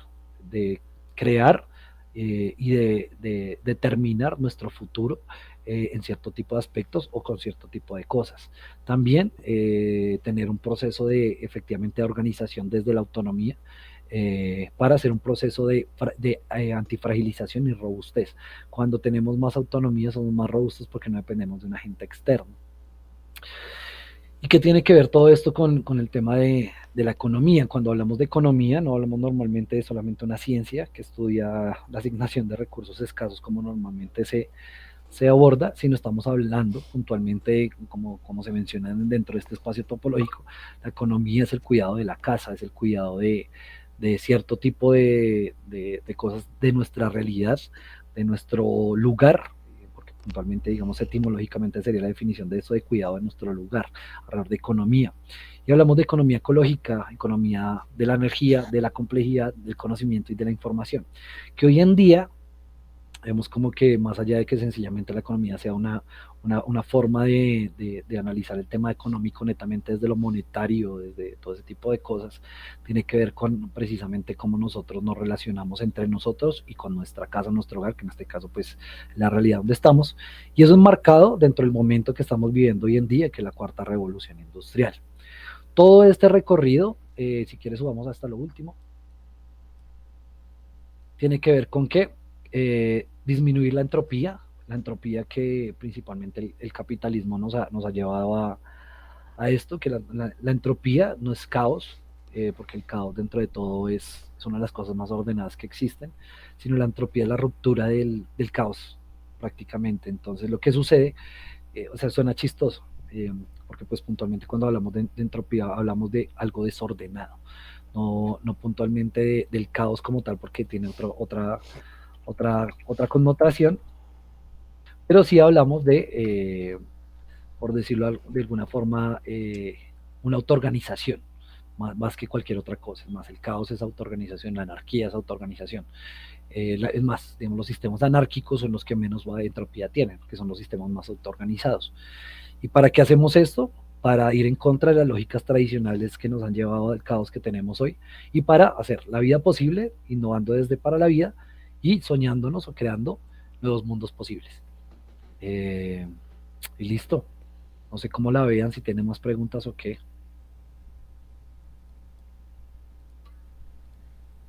de crear y de determinar nuestro futuro en cierto tipo de aspectos o con cierto tipo de cosas. También tener un proceso de efectivamente de organización desde la autonomía para hacer un proceso de antifragilización y robustez. Cuando tenemos más autonomía somos más robustos porque no dependemos de un agente externo. ¿Y qué tiene que ver todo esto con el tema de la economía? Cuando hablamos de economía, no hablamos normalmente de solamente una ciencia que estudia la asignación de recursos escasos como normalmente se aborda, sino estamos hablando puntualmente, como se menciona dentro de este espacio topológico, la economía es el cuidado de la casa, es el cuidado de cierto tipo de cosas de nuestra realidad, de nuestro lugar, porque puntualmente, digamos, etimológicamente sería la definición de eso de cuidado de nuestro lugar, hablar de economía. Y hablamos de economía ecológica, economía de la energía, de la complejidad, del conocimiento y de la información, que hoy en día vemos como que más allá de que sencillamente la economía sea una forma de analizar el tema económico netamente desde lo monetario, desde todo ese tipo de cosas, tiene que ver con precisamente cómo nosotros nos relacionamos entre nosotros y con nuestra casa, nuestro hogar, que en este caso pues la realidad donde estamos, y eso es marcado dentro del momento que estamos viviendo hoy en día, que es la cuarta revolución industrial. Todo este recorrido, si quieres subamos hasta lo último, tiene que ver con que disminuir la entropía que principalmente el capitalismo nos ha llevado a esto, que la entropía no es caos, porque el caos dentro de todo es una de las cosas más ordenadas que existen, sino la entropía es la ruptura del caos prácticamente. Entonces lo que sucede, o sea, suena chistoso, porque pues puntualmente cuando hablamos de entropía hablamos de algo desordenado, no puntualmente del caos como tal, porque tiene otra connotación, pero sí hablamos por decirlo de alguna forma, una autoorganización, más que cualquier otra cosa. Es más, el caos es autoorganización, la anarquía es autoorganización. Es más, digamos, los sistemas anárquicos son los que menos entropía tienen, que son los sistemas más autoorganizados. ¿Y para qué hacemos esto? Para ir en contra de las lógicas tradicionales que nos han llevado al caos que tenemos hoy y para hacer la vida posible, innovando desde para la vida y soñándonos o creando nuevos mundos posibles. Eh, y listo. No sé cómo la vean, si tienen más preguntas o qué.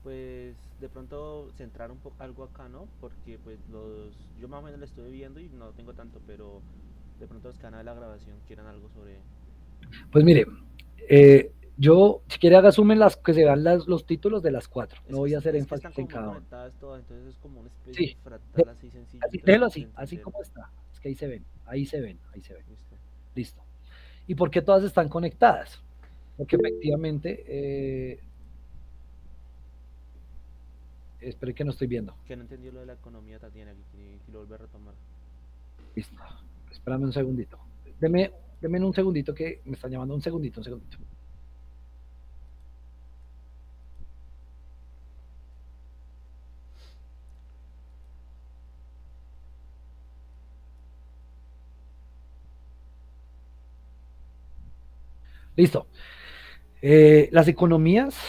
Pues de pronto centrar un poco algo acá, ¿no? Porque pues yo más o menos lo estuve viendo y no tengo tanto, pero de pronto los canales de la grabación quieran algo sobre... Pues mire, yo, si quiere haga zoom en las que se vean los títulos de las cuatro. No voy a hacer Es que están énfasis en como muy cada uno. conectadas todas, entonces es como una especie de Sí, fractal así sencillito déjelo de así, así entender. como está. Es que ahí se ven, ahí se ven, ahí se ven. Listo. Listo. ¿Y por qué todas están conectadas? Porque efectivamente, espere que no estoy viendo. Que no entendió lo de la economía, Tatiana, que lo vuelve a retomar. Listo. Espérame un segundito. Deme, deme un segundito que me están llamando. Un segundito, un segundito. Listo. Las economías,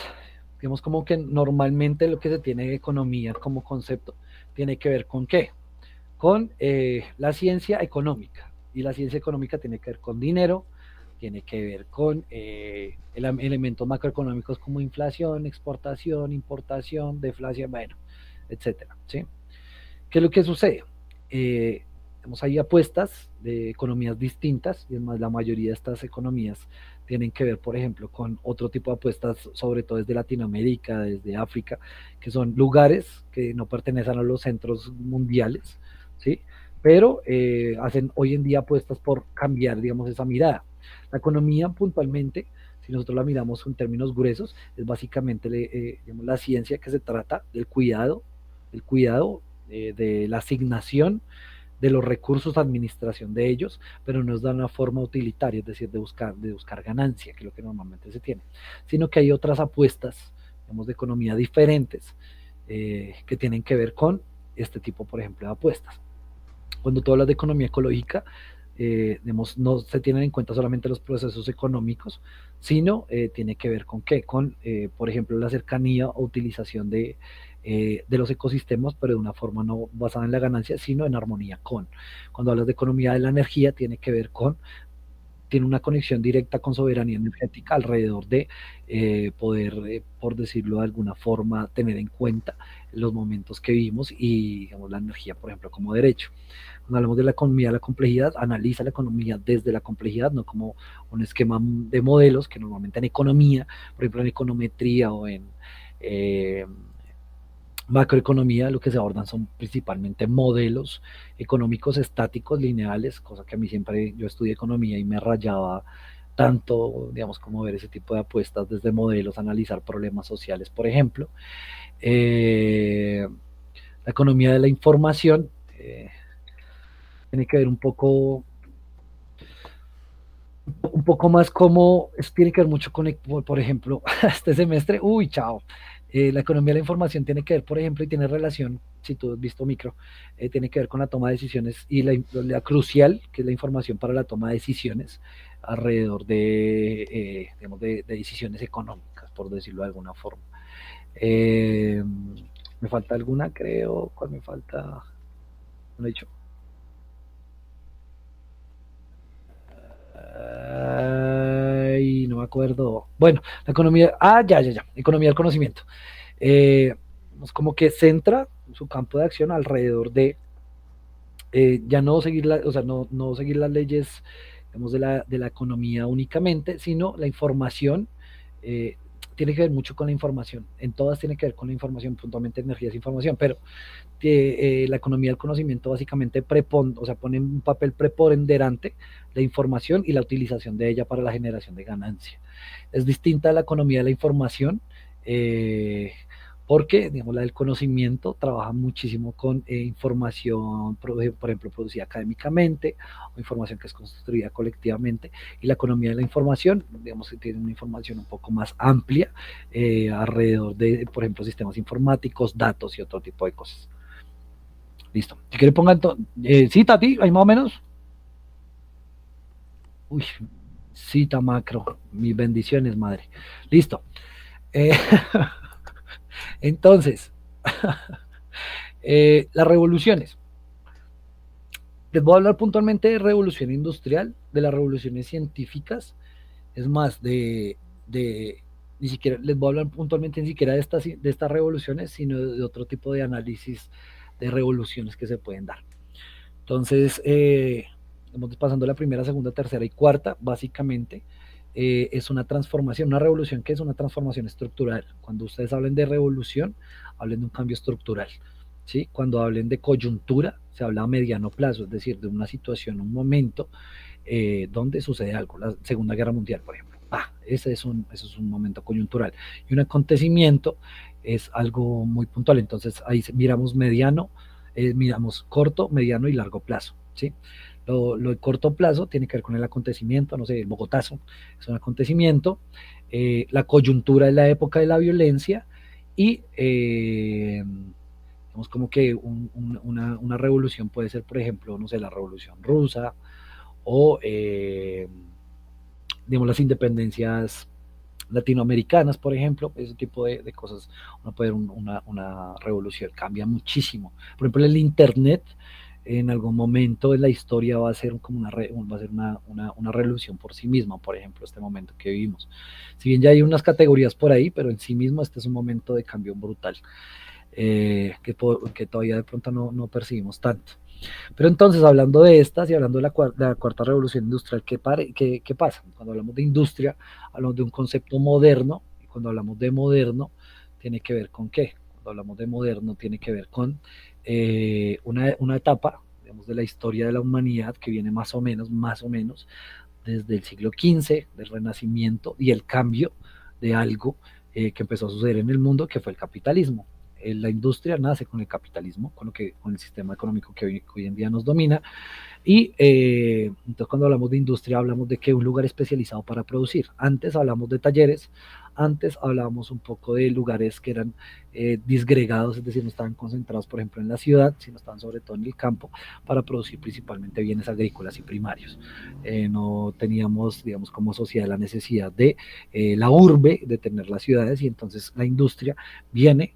digamos como que normalmente lo que se tiene de economía como concepto tiene que ver con qué, con la ciencia económica. Y la ciencia económica tiene que ver con dinero, tiene que ver con elementos macroeconómicos como inflación, exportación, importación, deflación, bueno, etcétera. ¿Sí? ¿Qué es lo que sucede? Hay apuestas de economías distintas y es más, la mayoría de estas economías tienen que ver, por ejemplo, con otro tipo de apuestas, sobre todo desde Latinoamérica, desde África, que son lugares que no pertenecen a los centros mundiales, ¿sí? Pero hacen hoy en día apuestas por cambiar, digamos, esa mirada. La economía puntualmente, si nosotros la miramos en términos gruesos, es básicamente digamos, la ciencia que se trata del cuidado de la asignación de los recursos, administración de ellos, pero no es de una forma utilitaria, es decir, de buscar ganancia, que es lo que normalmente se tiene, sino que hay otras apuestas, digamos, de economía diferentes que tienen que ver con este tipo, por ejemplo, de apuestas. Cuando tú hablas de economía ecológica, digamos, no se tienen en cuenta solamente los procesos económicos, sino tiene que ver con qué, con, por ejemplo, la cercanía o utilización de los ecosistemas, pero de una forma no basada en la ganancia, sino en armonía con. Cuando hablas de economía de la energía, tiene que ver con, tiene una conexión directa con soberanía energética alrededor de poder, por decirlo de alguna forma, tener en cuenta los momentos que vivimos y, digamos, la energía, por ejemplo, como derecho. Cuando hablamos de la economía de la complejidad, analiza la economía desde la complejidad, no como un esquema de modelos que normalmente en economía, por ejemplo, en econometría o en eh, macroeconomía, lo que se abordan son principalmente modelos económicos estáticos, lineales, cosa que a mí siempre, yo estudié economía y me rayaba tanto, digamos, como ver ese tipo de apuestas desde modelos, analizar problemas sociales, por ejemplo. La economía de la información tiene que ver un poco más como, eso tiene que ver mucho con, por ejemplo, este semestre, uy, chao. La economía de la información tiene que ver, por ejemplo, y tiene relación, si tú has visto micro, tiene que ver con la toma de decisiones y la crucial, que es la información para la toma de decisiones alrededor digamos, de decisiones económicas, por decirlo de alguna forma. ¿Me falta alguna, creo? ¿Cuál me falta? No he dicho. Ay, no me acuerdo. Bueno, la economía, ya, economía del conocimiento. Eh, es como que centra su campo de acción alrededor de ya no seguir o sea, no seguir las leyes, digamos, de la economía únicamente, sino la información. eh, Tiene que ver mucho con la información. En todas tiene que ver con la información, puntualmente energía es información, pero la economía del conocimiento básicamente o sea, pone un papel preponderante la información y la utilización de ella para la generación de ganancia. Es distinta a la economía de la información, porque, digamos, la del conocimiento trabaja muchísimo con información, por ejemplo, producida académicamente, o información que es construida colectivamente, y la economía de la información, digamos, que tiene una información un poco más amplia alrededor de, por ejemplo, sistemas informáticos, datos y otro tipo de cosas. Listo. Si quiere pongan, sí, Tati, hay más o menos. Uy, cita macro, mis bendiciones, madre. Listo. Eh, entonces, las revoluciones. Les voy a hablar puntualmente de revolución industrial, de las revoluciones científicas, es más, ni siquiera, les voy a hablar puntualmente ni siquiera de estas revoluciones, sino de otro tipo de análisis de revoluciones que se pueden dar. Entonces, vamos pasando la primera, segunda, tercera y cuarta, básicamente, es una transformación, una revolución que es una transformación estructural. Cuando ustedes hablen de revolución, hablen de un cambio estructural. ¿Sí? Cuando hablen de coyuntura, se habla a mediano plazo, es decir, de una situación, un momento donde sucede algo, la Segunda Guerra Mundial, por ejemplo. Ese es un momento coyuntural. Y un acontecimiento es algo muy puntual. Entonces, ahí miramos mediano, miramos corto, mediano y largo plazo. ¿Sí? Lo de corto plazo tiene que ver con el acontecimiento, no sé, el Bogotazo es un acontecimiento, la coyuntura es la época de la violencia y digamos como que una revolución puede ser, por ejemplo, no sé, la revolución rusa o digamos las independencias latinoamericanas, por ejemplo, ese tipo de cosas, uno puede ver una revolución, cambia muchísimo. Por ejemplo, el Internet en algún momento en la historia va a ser como va a ser una revolución por sí misma, por ejemplo, este momento que vivimos. Si bien ya hay unas categorías por ahí, pero en sí mismo este es un momento de cambio brutal, que todavía de pronto no percibimos tanto. Pero entonces, hablando de estas y hablando de la cuarta revolución industrial, ¿qué pasa? Cuando hablamos de industria, hablamos de un concepto moderno, y cuando hablamos de moderno, tiene que ver con qué? Cuando hablamos de moderno, tiene que ver con una etapa, digamos, de la historia de la humanidad que viene más o menos, desde el siglo XV, del Renacimiento y el cambio de algo que empezó a suceder en el mundo, que fue el capitalismo. La industria nace con el capitalismo, con el sistema económico que hoy en día nos domina, y entonces cuando hablamos de industria hablamos de que un lugar especializado para producir. Antes hablamos de talleres, antes hablábamos un poco de lugares que eran disgregados, es decir, no estaban concentrados, por ejemplo, en la ciudad, sino estaban sobre todo en el campo para producir principalmente bienes agrícolas y primarios. No teníamos, digamos, como sociedad la necesidad de la urbe, de tener las ciudades, y entonces la industria viene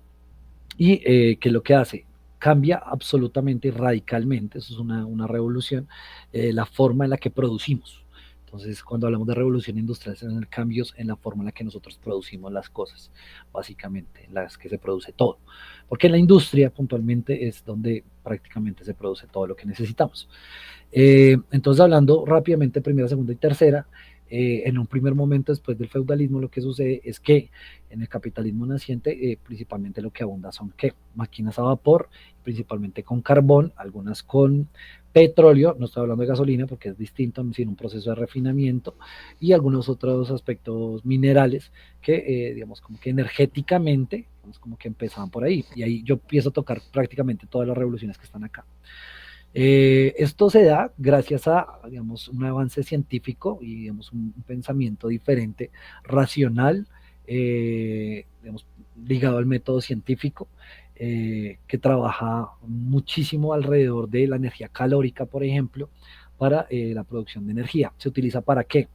¿Y qué es lo que hace? Cambia absolutamente y radicalmente, eso es una revolución, la forma en la que producimos. Entonces, cuando hablamos de revolución industrial, son cambios en la forma en la que nosotros producimos las cosas, básicamente, en las que se produce todo. Porque en la industria, puntualmente, es donde prácticamente se produce todo lo que necesitamos. Entonces, hablando rápidamente, primera, segunda y tercera, en un primer momento después del feudalismo lo que sucede es que en el capitalismo naciente principalmente lo que abunda son ¿qué? Máquinas a vapor, principalmente con carbón, algunas con petróleo, no estoy hablando de gasolina porque es distinto, sino un proceso de refinamiento y algunos otros aspectos minerales que digamos como que energéticamente digamos, como que empezaban por ahí y ahí yo empiezo a tocar prácticamente todas las revoluciones que están acá. Esto se da gracias a, digamos, un avance científico y, digamos, un pensamiento diferente, racional, digamos, ligado al método científico, que trabaja muchísimo alrededor de la energía calórica, por ejemplo, para la producción de energía. ¿Se utiliza para qué?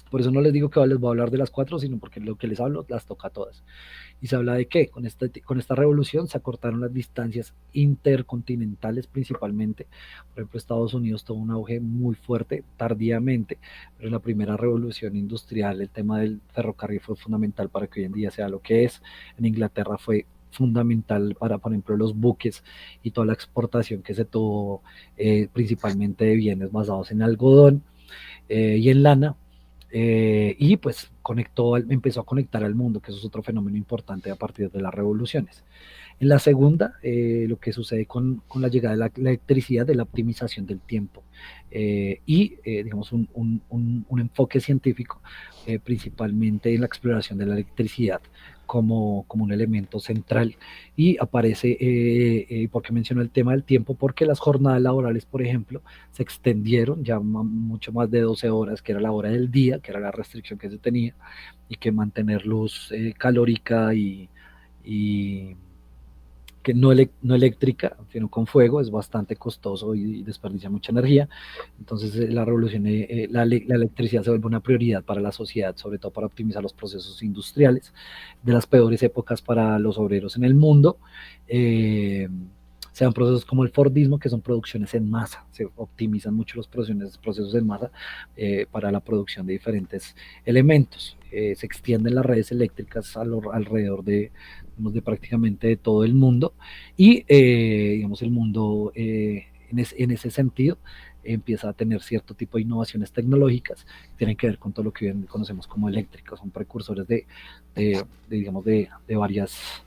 Por eso no les digo que les voy a hablar de las cuatro, sino porque lo que les hablo las toca todas. ¿Y se habla de qué? Con esta revolución se acortaron las distancias intercontinentales principalmente. Por ejemplo, Estados Unidos tuvo un auge muy fuerte tardíamente, pero en la primera revolución industrial el tema del ferrocarril fue fundamental para que hoy en día sea lo que es. En Inglaterra fue fundamental para, por ejemplo, los buques y toda la exportación que se tuvo principalmente de bienes basados en algodón y en lana, y pues empezó a conectar al mundo, que eso es otro fenómeno importante a partir de las revoluciones. En la segunda, lo que sucede con la llegada de la electricidad, de la optimización del tiempo y, digamos, un enfoque científico, principalmente en la exploración de la electricidad como un elemento central. Y aparece, ¿por qué menciono el tema del tiempo? Porque las jornadas laborales, por ejemplo, se extendieron ya mucho más de 12 horas, que era la hora del día, que era la restricción que se tenía, y que mantener luz calórica y que no eléctrica, sino con fuego, es bastante costoso y desperdicia mucha energía. Entonces la revolución, la electricidad se vuelve una prioridad para la sociedad, sobre todo para optimizar los procesos industriales, de las peores épocas para los obreros en el mundo. Se dan procesos como el Fordismo, que son producciones en masa, se optimizan mucho los procesos en masa para la producción de diferentes elementos. Se extienden las redes eléctricas alrededor de prácticamente de todo el mundo y digamos el mundo en ese sentido empieza a tener cierto tipo de innovaciones tecnológicas que tienen que ver con todo lo que hoy conocemos como eléctricos, son precursores digamos, de varias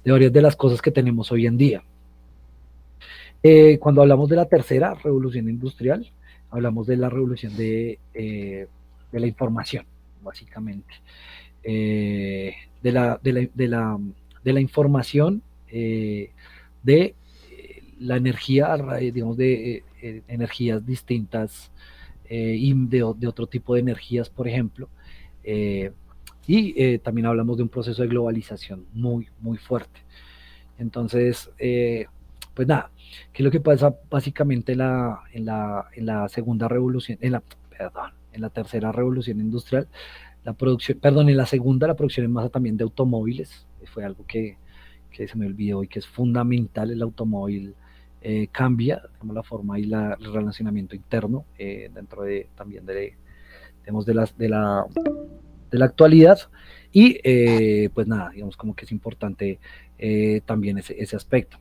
de las cosas que tenemos hoy en día. Cuando hablamos de la tercera revolución industrial, hablamos de la revolución de la información, básicamente. Eh, de, la, de, la, de, la, de, la, información, de la energía, digamos, de energías distintas y de otro tipo de energías, por ejemplo. Eh, y también hablamos de un proceso de globalización muy, muy fuerte. Entonces, pues nada, ¿qué es lo que pasa básicamente en la segunda revolución, perdón, en la tercera revolución industrial? La producción, perdón, en la segunda la producción en masa también de automóviles, fue algo que se me olvidó y que es fundamental. El automóvil cambia digamos, la forma y el relacionamiento interno dentro también digamos, de la actualidad. Y pues nada, digamos como que es importante también ese aspecto.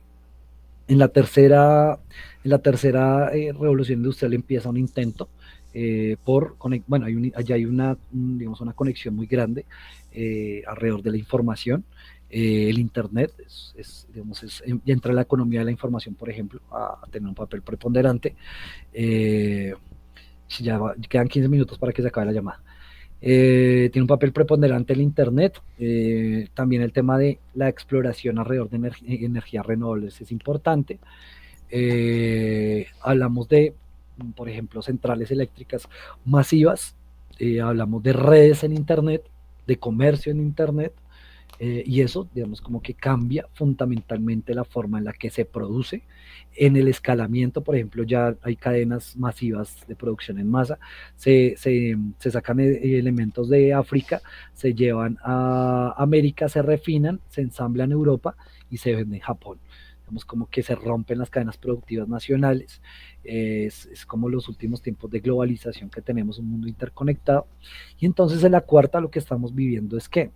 En la tercera, revolución industrial empieza un intento bueno, allá hay digamos, una conexión muy grande alrededor de la información. El Internet digamos, entra la economía de la información, por ejemplo, a tener un papel preponderante. Ya quedan 15 minutos para que se acabe la llamada. Tiene un papel preponderante el Internet, también el tema de la exploración alrededor de energías renovables es importante. Hablamos de, por ejemplo, centrales eléctricas masivas, hablamos de redes en Internet, de comercio en Internet, y eso, digamos, como que cambia fundamentalmente la forma en la que se produce. En el escalamiento, por ejemplo, ya hay cadenas masivas de producción en masa, se sacan elementos de África, se llevan a América, se refinan, se ensamblan en Europa y se vende en Japón. Digamos, como que se rompen las cadenas productivas nacionales, es como los últimos tiempos de globalización que tenemos, un mundo interconectado, y entonces en la cuarta lo que estamos viviendo es que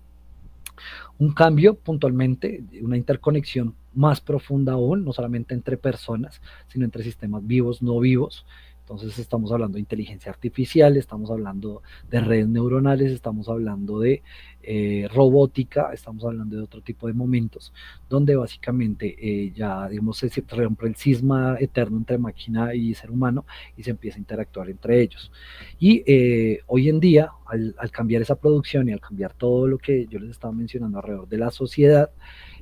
un cambio puntualmente, una interconexión más profunda aún, no solamente entre personas, sino entre sistemas vivos, no vivos. Entonces estamos hablando de inteligencia artificial, estamos hablando de redes neuronales, estamos hablando de robótica, estamos hablando de otro tipo de momentos, donde básicamente ya, digamos, se rompe el cisma eterno entre máquina y ser humano y se empieza a interactuar entre ellos. Y hoy en día, al cambiar esa producción y al cambiar todo lo que yo les estaba mencionando alrededor de la sociedad,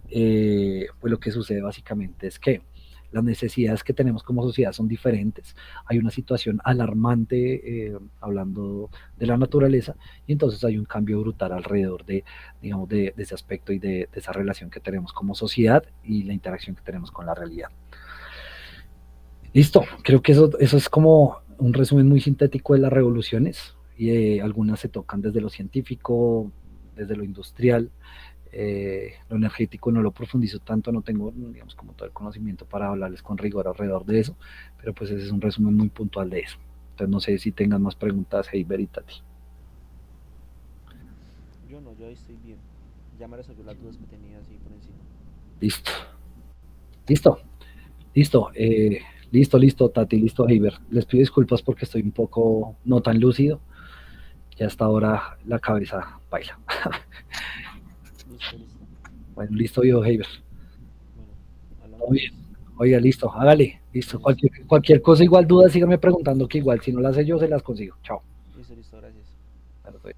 pues lo que sucede básicamente es que las necesidades que tenemos como sociedad son diferentes. Hay una situación alarmante hablando de la naturaleza y entonces hay un cambio brutal alrededor de, digamos, de ese aspecto y de esa relación que tenemos como sociedad y la interacción que tenemos con la realidad. Listo, creo que eso es como un resumen muy sintético de las revoluciones y algunas se tocan desde lo científico, desde lo industrial, lo energético no lo profundizo tanto, no tengo, digamos, como todo el conocimiento para hablarles con rigor alrededor de eso, pero pues ese es un resumen muy puntual de eso. Entonces no sé si tengan más preguntas, Heiber y Tati. Yo no, yo ahí estoy bien. Ya me resolvió las dudas que tenía así por encima. Listo, listo, listo, listo, Tati, listo, Heiber. Les pido disculpas porque estoy un poco no tan lúcido, ya hasta ahora la cabeza baila. Listo, listo. Bueno, listo, yo, Heiber. Bueno, hablamos Todo bien. pues. Oiga, listo, hágale, listo. Listo. Cualquier cosa, igual duda, síganme preguntando que igual, si no las sé yo, se las consigo. Chao. Listo, listo, gracias. Bueno,